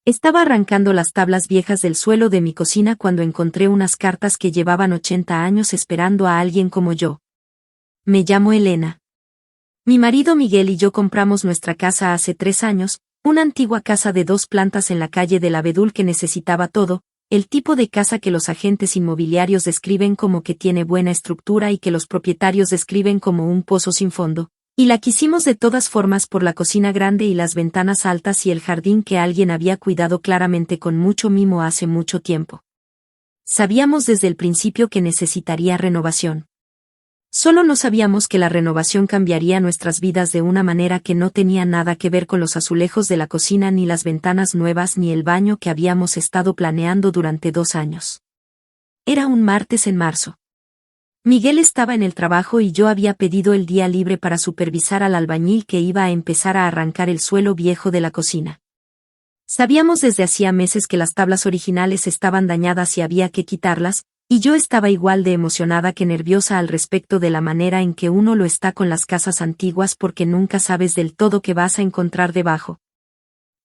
Estaba arrancando las tablas viejas del suelo de mi cocina cuando encontré unas cartas que llevaban 80 años esperando a alguien como yo. Me llamo Elena. Mi marido Miguel y yo compramos nuestra casa hace 3 años, una antigua casa de 2 plantas en la calle del Abedul que necesitaba todo, el tipo de casa que los agentes inmobiliarios describen como que tiene buena estructura y que los propietarios describen como un pozo sin fondo. Y la quisimos de todas formas por la cocina grande y las ventanas altas y el jardín que alguien había cuidado claramente con mucho mimo hace mucho tiempo. Sabíamos desde el principio que necesitaría renovación. Solo no sabíamos que la renovación cambiaría nuestras vidas de una manera que no tenía nada que ver con los azulejos de la cocina ni las ventanas nuevas ni el baño que habíamos estado planeando durante 2 años. Era un martes en marzo. Miguel estaba en el trabajo y yo había pedido el día libre para supervisar al albañil que iba a empezar a arrancar el suelo viejo de la cocina. Sabíamos desde hacía meses que las tablas originales estaban dañadas y había que quitarlas, y yo estaba igual de emocionada que nerviosa al respecto de la manera en que uno lo está con las casas antiguas porque nunca sabes del todo qué vas a encontrar debajo.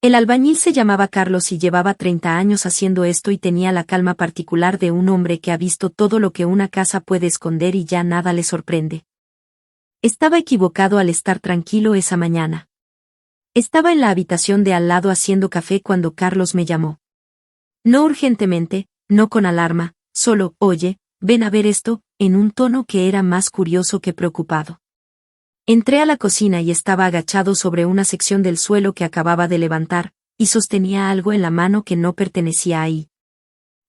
El albañil se llamaba Carlos y llevaba 30 años haciendo esto y tenía la calma particular de un hombre que ha visto todo lo que una casa puede esconder y ya nada le sorprende. Estaba equivocado al estar tranquilo esa mañana. Estaba en la habitación de al lado haciendo café cuando Carlos me llamó. No urgentemente, no con alarma, solo, oye, ven a ver esto, en un tono que era más curioso que preocupado. Entré a la cocina y estaba agachado sobre una sección del suelo que acababa de levantar, y sostenía algo en la mano que no pertenecía ahí.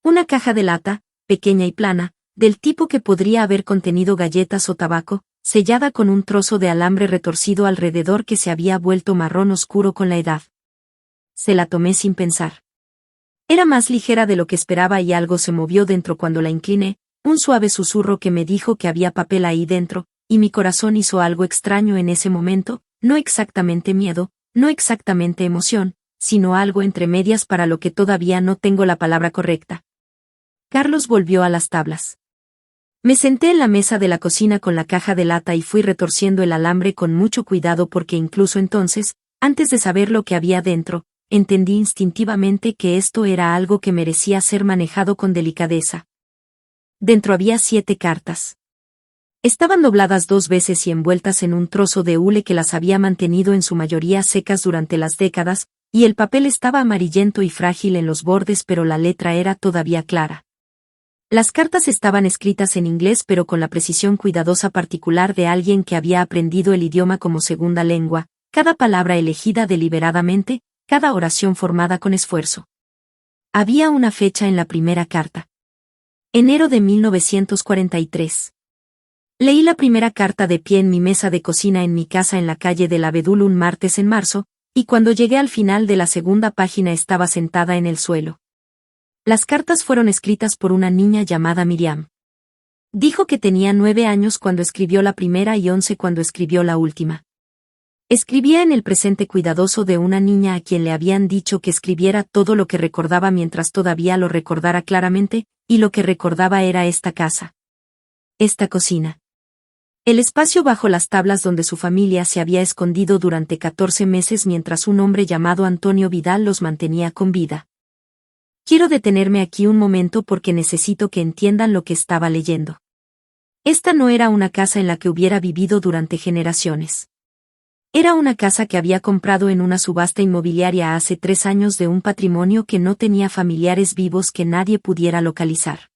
Una caja de lata, pequeña y plana, del tipo que podría haber contenido galletas o tabaco, sellada con un trozo de alambre retorcido alrededor que se había vuelto marrón oscuro con la edad. Se la tomé sin pensar. Era más ligera de lo que esperaba y algo se movió dentro cuando la incliné, un suave susurro que me dijo que había papel ahí dentro, y mi corazón hizo algo extraño en ese momento, no exactamente miedo, no exactamente emoción, sino algo entre medias para lo que todavía no tengo la palabra correcta. Carlos volvió a las tablas. Me senté en la mesa de la cocina con la caja de lata y fui retorciendo el alambre con mucho cuidado porque incluso entonces, antes de saber lo que había dentro, entendí instintivamente que esto era algo que merecía ser manejado con delicadeza. Dentro había 7 cartas. Estaban dobladas 2 veces y envueltas en un trozo de hule que las había mantenido en su mayoría secas durante las décadas, y el papel estaba amarillento y frágil en los bordes pero la letra era todavía clara. Las cartas estaban escritas en inglés pero con la precisión cuidadosa particular de alguien que había aprendido el idioma como segunda lengua, cada palabra elegida deliberadamente, cada oración formada con esfuerzo. Había una fecha en la primera carta. Enero de 1943. Leí la primera carta de pie en mi mesa de cocina en mi casa en la calle del Abedul un martes en marzo, y cuando llegué al final de la segunda página estaba sentada en el suelo. Las cartas fueron escritas por una niña llamada Miriam. Dijo que tenía 9 años cuando escribió la primera y 11 cuando escribió la última. Escribía en el presente cuidadoso de una niña a quien le habían dicho que escribiera todo lo que recordaba mientras todavía lo recordara claramente, y lo que recordaba era esta casa. Esta cocina. El espacio bajo las tablas donde su familia se había escondido durante 14 meses mientras un hombre llamado Antonio Vidal los mantenía con vida. Quiero detenerme aquí un momento porque necesito que entiendan lo que estaba leyendo. Esta no era una casa en la que hubiera vivido durante generaciones. Era una casa que había comprado en una subasta inmobiliaria hace 3 años de un patrimonio que no tenía familiares vivos que nadie pudiera localizar.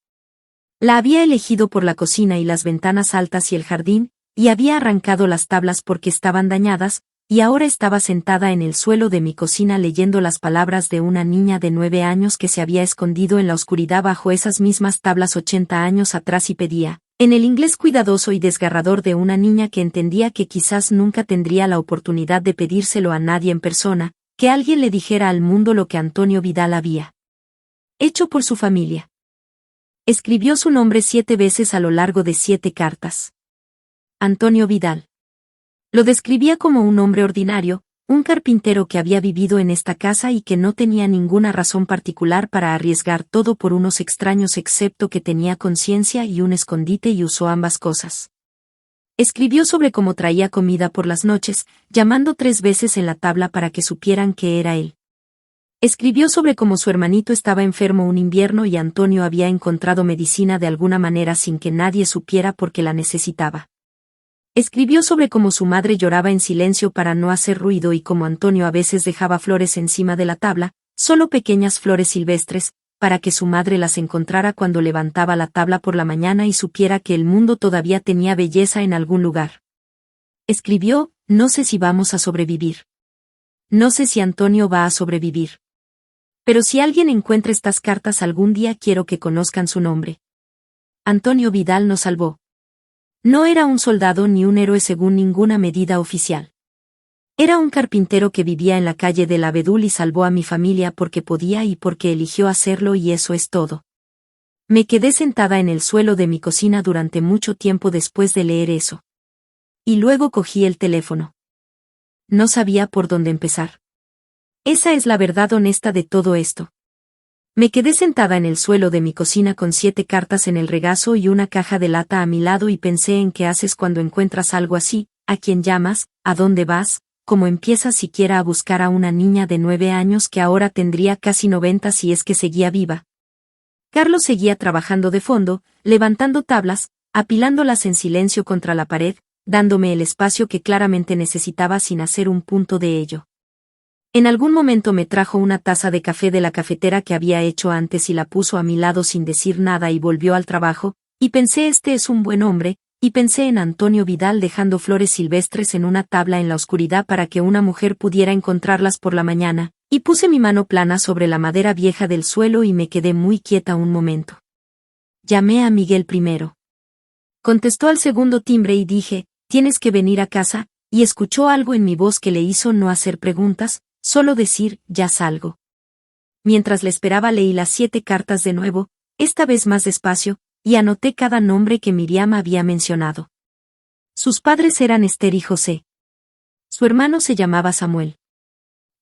La había elegido por la cocina y las ventanas altas y el jardín, y había arrancado las tablas porque estaban dañadas, y ahora estaba sentada en el suelo de mi cocina leyendo las palabras de una niña de 9 años que se había escondido en la oscuridad bajo esas mismas tablas 80 años atrás y pedía, en el inglés cuidadoso y desgarrador de una niña que entendía que quizás nunca tendría la oportunidad de pedírselo a nadie en persona, que alguien le dijera al mundo lo que Antonio Vidal había hecho por su familia. Escribió su nombre 7 veces a lo largo de 7 cartas. Antonio Vidal. Lo describía como un hombre ordinario, un carpintero que había vivido en esta casa y que no tenía ninguna razón particular para arriesgar todo por unos extraños excepto que tenía conciencia y un escondite y usó ambas cosas. Escribió sobre cómo traía comida por las noches, llamando 3 veces en la tabla para que supieran que era él. Escribió sobre cómo su hermanito estaba enfermo un invierno y Antonio había encontrado medicina de alguna manera sin que nadie supiera porque la necesitaba. Escribió sobre cómo su madre lloraba en silencio para no hacer ruido y cómo Antonio a veces dejaba flores encima de la tabla, solo pequeñas flores silvestres, para que su madre las encontrara cuando levantaba la tabla por la mañana y supiera que el mundo todavía tenía belleza en algún lugar. Escribió, no sé si vamos a sobrevivir. No sé si Antonio va a sobrevivir. Pero si alguien encuentra estas cartas algún día quiero que conozcan su nombre. Antonio Vidal nos salvó. No era un soldado ni un héroe según ninguna medida oficial. Era un carpintero que vivía en la calle del Abedul y salvó a mi familia porque podía y porque eligió hacerlo y eso es todo. Me quedé sentada en el suelo de mi cocina durante mucho tiempo después de leer eso. Y luego cogí el teléfono. No sabía por dónde empezar. Esa es la verdad honesta de todo esto. Me quedé sentada en el suelo de mi cocina con 7 cartas en el regazo y una caja de lata a mi lado y pensé en qué haces cuando encuentras algo así, a quién llamas, a dónde vas, cómo empiezas siquiera a buscar a una niña de 9 años que ahora tendría casi 90 si es que seguía viva. Carlos seguía trabajando de fondo, levantando tablas, apilándolas en silencio contra la pared, dándome el espacio que claramente necesitaba sin hacer un punto de ello. En algún momento me trajo una taza de café de la cafetera que había hecho antes y la puso a mi lado sin decir nada y volvió al trabajo, y pensé este es un buen hombre, y pensé en Antonio Vidal dejando flores silvestres en una tabla en la oscuridad para que una mujer pudiera encontrarlas por la mañana, y puse mi mano plana sobre la madera vieja del suelo y me quedé muy quieta un momento. Llamé a Miguel primero. Contestó al segundo timbre y dije, tienes que venir a casa, y escuchó algo en mi voz que le hizo no hacer preguntas, solo decir, ya salgo. Mientras le esperaba leí las 7 cartas de nuevo, esta vez más despacio, y anoté cada nombre que Miriam había mencionado. Sus padres eran Esther y José. Su hermano se llamaba Samuel.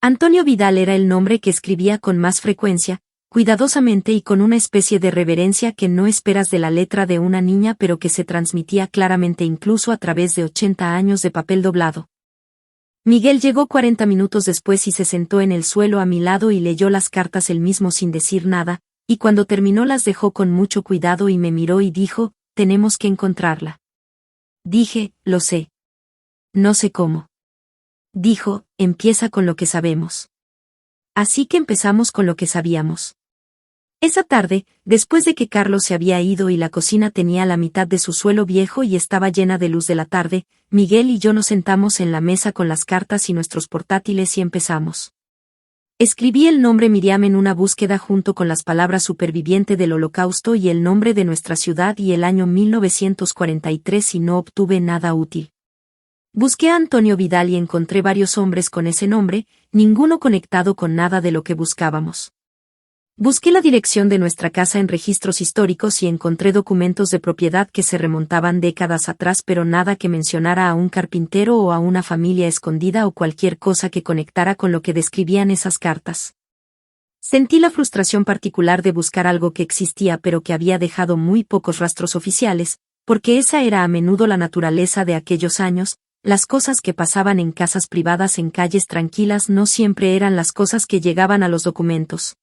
Antonio Vidal era el nombre que escribía con más frecuencia, cuidadosamente y con una especie de reverencia que no esperas de la letra de una niña pero que se transmitía claramente incluso a través de 80 años de papel doblado. Miguel llegó 40 minutos después y se sentó en el suelo a mi lado y leyó las cartas él mismo sin decir nada, y cuando terminó las dejó con mucho cuidado y me miró y dijo, tenemos que encontrarla. Dije, lo sé. No sé cómo. Dijo, empieza con lo que sabemos. Así que empezamos con lo que sabíamos. Esa tarde, después de que Carlos se había ido y la cocina tenía la mitad de su suelo viejo y estaba llena de luz de la tarde, Miguel y yo nos sentamos en la mesa con las cartas y nuestros portátiles y empezamos. Escribí el nombre Miriam en una búsqueda junto con las palabras superviviente del Holocausto y el nombre de nuestra ciudad y el año 1943 y no obtuve nada útil. Busqué a Antonio Vidal y encontré varios hombres con ese nombre, ninguno conectado con nada de lo que buscábamos. Busqué la dirección de nuestra casa en registros históricos y encontré documentos de propiedad que se remontaban décadas atrás pero nada que mencionara a un carpintero o a una familia escondida o cualquier cosa que conectara con lo que describían esas cartas. Sentí la frustración particular de buscar algo que existía pero que había dejado muy pocos rastros oficiales, porque esa era a menudo la naturaleza de aquellos años, las cosas que pasaban en casas privadas en calles tranquilas no siempre eran las cosas que llegaban a los documentos.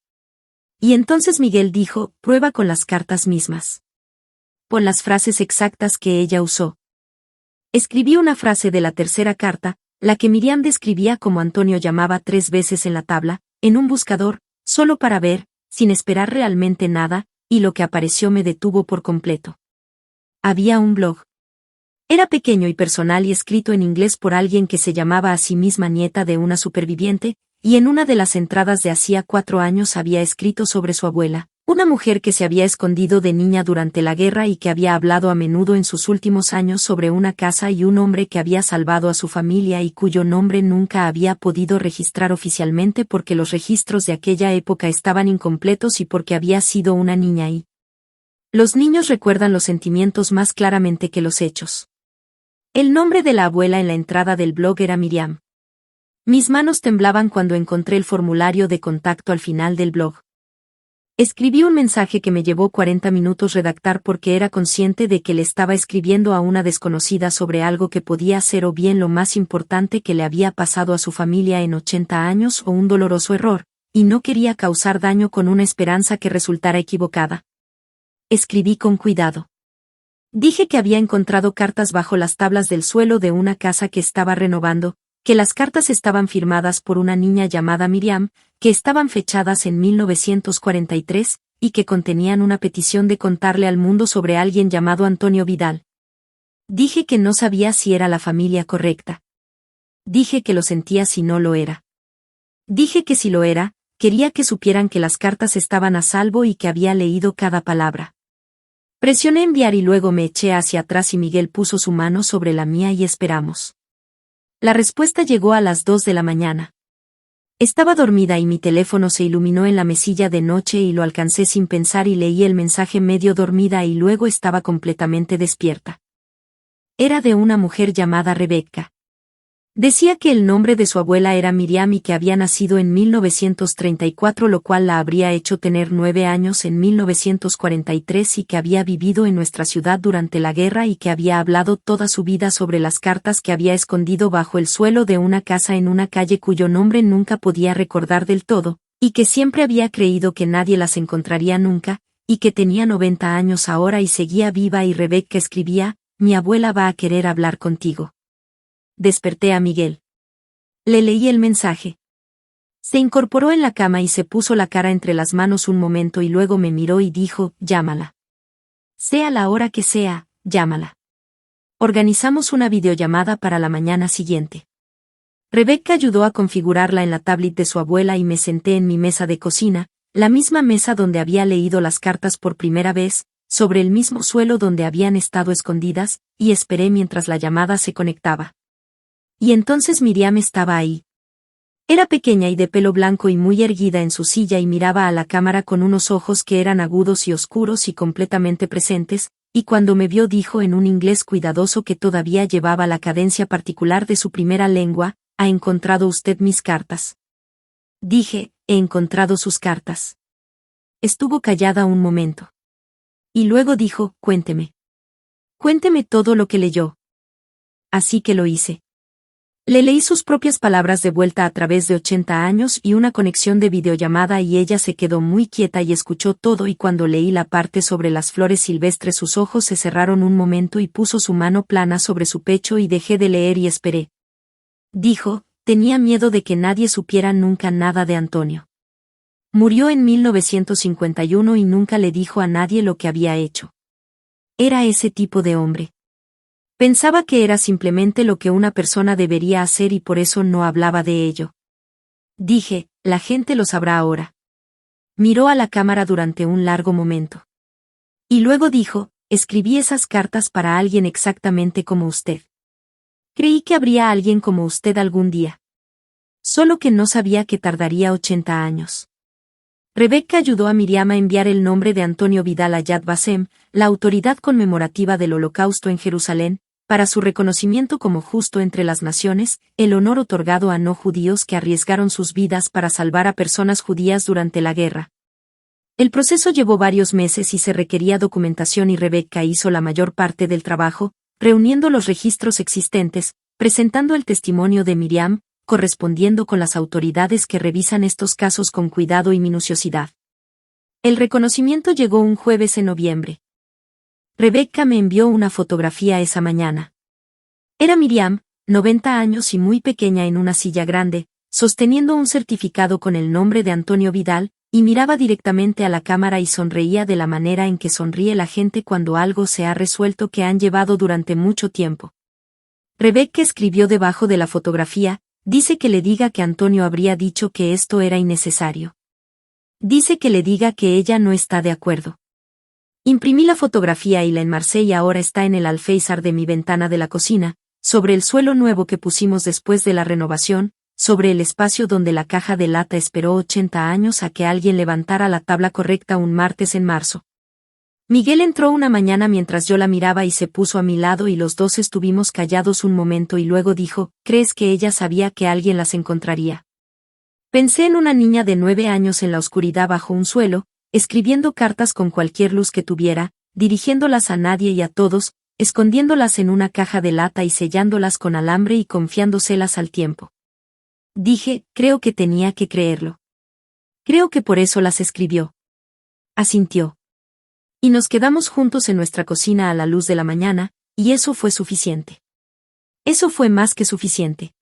Y entonces Miguel dijo, prueba con las cartas mismas. Pon las frases exactas que ella usó. Escribí una frase de la tercera carta, la que Miriam describía como Antonio llamaba 3 veces en la tabla, en un buscador, solo para ver, sin esperar realmente nada, y lo que apareció me detuvo por completo. Había un blog. Era pequeño y personal y escrito en inglés por alguien que se llamaba a sí misma nieta de una superviviente, y en una de las entradas de hacía 4 años había escrito sobre su abuela, una mujer que se había escondido de niña durante la guerra y que había hablado a menudo en sus últimos años sobre una casa y un hombre que había salvado a su familia y cuyo nombre nunca había podido registrar oficialmente porque los registros de aquella época estaban incompletos y porque había sido una niña y los niños recuerdan los sentimientos más claramente que los hechos. El nombre de la abuela en la entrada del blog era Miriam. Mis manos temblaban cuando encontré el formulario de contacto al final del blog. Escribí un mensaje que me llevó 40 minutos redactar porque era consciente de que le estaba escribiendo a una desconocida sobre algo que podía ser o bien lo más importante que le había pasado a su familia en 80 años o un doloroso error, y no quería causar daño con una esperanza que resultara equivocada. Escribí con cuidado. Dije que había encontrado cartas bajo las tablas del suelo de una casa que estaba renovando, que las cartas estaban firmadas por una niña llamada Miriam, que estaban fechadas en 1943, y que contenían una petición de contarle al mundo sobre alguien llamado Antonio Vidal. Dije que no sabía si era la familia correcta. Dije que lo sentía si no lo era. Dije que si lo era, quería que supieran que las cartas estaban a salvo y que había leído cada palabra. Presioné enviar y luego me eché hacia atrás y Miguel puso su mano sobre la mía y esperamos. La respuesta llegó a las 2 de la mañana. Estaba dormida y mi teléfono se iluminó en la mesilla de noche y lo alcancé sin pensar y leí el mensaje medio dormida y luego estaba completamente despierta. Era de una mujer llamada Rebeca. Decía que el nombre de su abuela era Miriam y que había nacido en 1934, lo cual la habría hecho tener 9 años en 1943 y que había vivido en nuestra ciudad durante la guerra y que había hablado toda su vida sobre las cartas que había escondido bajo el suelo de una casa en una calle cuyo nombre nunca podía recordar del todo, y que siempre había creído que nadie las encontraría nunca, y que tenía 90 años ahora y seguía viva. Y Rebeca escribía: «Mi abuela va a querer hablar contigo». Desperté a Miguel. Le leí el mensaje. Se incorporó en la cama y se puso la cara entre las manos un momento y luego me miró y dijo: «Llámala. Sea la hora que sea, llámala». Organizamos una videollamada para la mañana siguiente. Rebeca ayudó a configurarla en la tablet de su abuela y me senté en mi mesa de cocina, la misma mesa donde había leído las cartas por primera vez, sobre el mismo suelo donde habían estado escondidas, y esperé mientras la llamada se conectaba. Y entonces Miriam estaba ahí. Era pequeña y de pelo blanco y muy erguida en su silla y miraba a la cámara con unos ojos que eran agudos y oscuros y completamente presentes, y cuando me vio dijo en un inglés cuidadoso que todavía llevaba la cadencia particular de su primera lengua: «¿Ha encontrado usted mis cartas?». Dije: «He encontrado sus cartas». Estuvo callada un momento. Y luego dijo: «Cuénteme. Cuénteme todo lo que leyó». Así que lo hice. Le leí sus propias palabras de vuelta a través de 80 años y una conexión de videollamada y ella se quedó muy quieta y escuchó todo, y cuando leí la parte sobre las flores silvestres sus ojos se cerraron un momento y puso su mano plana sobre su pecho y dejé de leer y esperé. Dijo: «Tenía miedo de que nadie supiera nunca nada de Antonio. Murió en 1951 y nunca le dijo a nadie lo que había hecho. Era ese tipo de hombre. Pensaba que era simplemente lo que una persona debería hacer y por eso no hablaba de ello». Dije: «La gente lo sabrá ahora». Miró a la cámara durante un largo momento. Y luego dijo: «Escribí esas cartas para alguien exactamente como usted. Creí que habría alguien como usted algún día. Solo que no sabía que tardaría 80 años». Rebeca ayudó a Miriam a enviar el nombre de Antonio Vidal a Yad Vashem, la autoridad conmemorativa del Holocausto en Jerusalén, para su reconocimiento como justo entre las naciones, el honor otorgado a no judíos que arriesgaron sus vidas para salvar a personas judías durante la guerra. El proceso llevó varios meses y se requería documentación y Rebeca hizo la mayor parte del trabajo, reuniendo los registros existentes, presentando el testimonio de Miriam, correspondiendo con las autoridades que revisan estos casos con cuidado y minuciosidad. El reconocimiento llegó un jueves en noviembre. Rebeca me envió una fotografía esa mañana. Era Miriam, 90 años y muy pequeña en una silla grande, sosteniendo un certificado con el nombre de Antonio Vidal, y miraba directamente a la cámara y sonreía de la manera en que sonríe la gente cuando algo se ha resuelto que han llevado durante mucho tiempo. Rebeca escribió debajo de la fotografía: «Dice que le diga que Antonio habría dicho que esto era innecesario. Dice que le diga que ella no está de acuerdo». Imprimí la fotografía y la enmarcé y ahora está en el alféizar de mi ventana de la cocina, sobre el suelo nuevo que pusimos después de la renovación, sobre el espacio donde la caja de lata esperó 80 años a que alguien levantara la tabla correcta un martes en marzo. Miguel entró una mañana mientras yo la miraba y se puso a mi lado y los dos estuvimos callados un momento y luego dijo: «¿Crees que ella sabía que alguien las encontraría?». Pensé en una niña de 9 años en la oscuridad bajo un suelo, escribiendo cartas con cualquier luz que tuviera, dirigiéndolas a nadie y a todos, escondiéndolas en una caja de lata y sellándolas con alambre y confiándoselas al tiempo. Dije: «Creo que tenía que creerlo». Creo que por eso las escribió. Asintió. Y nos quedamos juntos en nuestra cocina a la luz de la mañana, y eso fue suficiente. Eso fue más que suficiente.